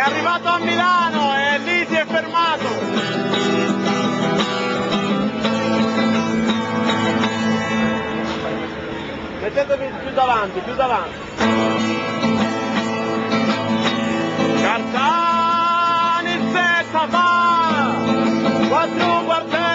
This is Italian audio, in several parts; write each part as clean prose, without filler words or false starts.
arrivato a Milano e lì si è fermato. Mettetevi più davanti, più davanti. Carzani il setta fa 4 quartelli.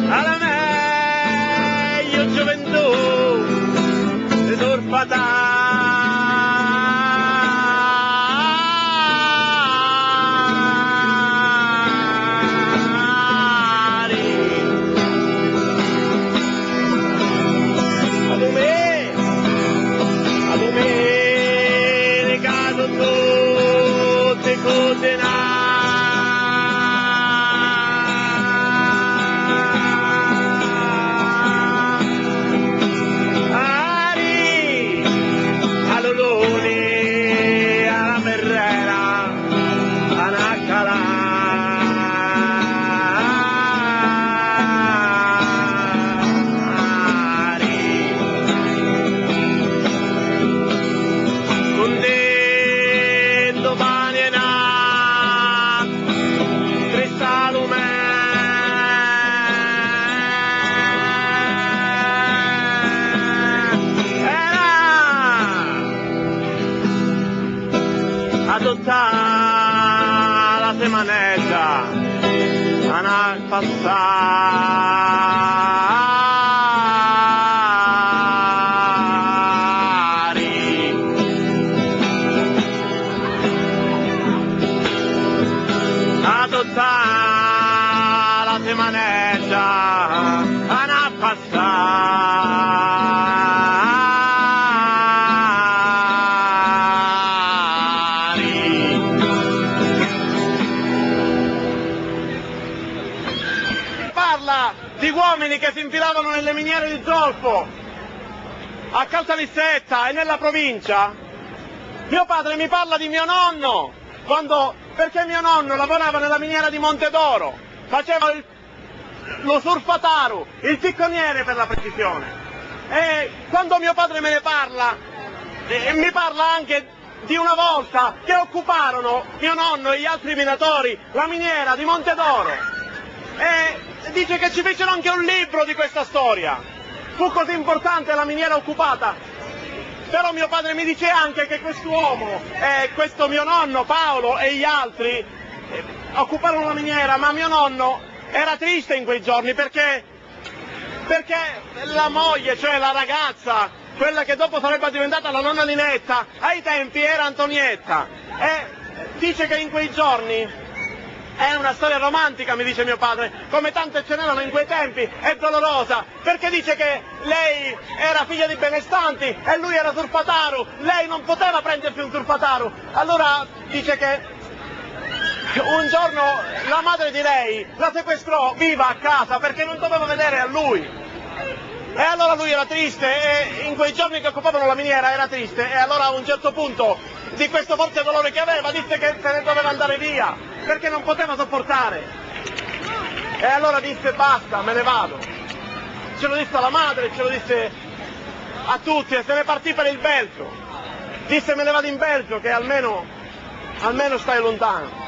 Alla meglio gioventù risorfatari. A domenica sono tutte cose all'olone, alla Ferrera, a Naccalà. Contento pane e nat, Cristalume. Adottare la semanetta, a passare. Adottare la semanetta, a passare. Parla di uomini che si infilavano nelle miniere di zolfo a Caltanissetta e nella provincia. Mio padre mi parla di mio nonno, perché mio nonno lavorava nella miniera di Montedoro, faceva lo surfataru, il picconiere per la precisione. E quando mio padre me ne parla, mi parla anche di una volta che occuparono mio nonno e gli altri minatori la miniera di Montedoro. E dice che ci fecero anche un libro di questa storia. Fu così importante la miniera occupata. Però mio padre mi dice anche che quest'uomo, questo mio nonno Paolo e gli altri occuparono la miniera, ma mio nonno era triste in quei giorni perché la moglie, cioè la ragazza, quella che dopo sarebbe diventata la nonna Ninetta, ai tempi era Antonietta. E dice che in quei giorni è una storia romantica, mi dice mio padre, come tante ce n'erano in quei tempi, è dolorosa, perché dice che lei era figlia di benestanti e lui era surfataru, lei non poteva prendersi un surfataru. Allora dice che un giorno la madre di lei la sequestrò viva a casa perché non doveva vedere a lui. E allora lui era triste e in quei giorni che occupavano la miniera era triste e allora a un certo punto di questo forte dolore che aveva disse che se ne doveva andare via perché non poteva sopportare. E allora disse basta, me ne vado. Ce lo disse alla madre, ce lo disse a tutti e se ne partì per il Belgio. Disse me ne vado in Belgio che almeno stai lontano.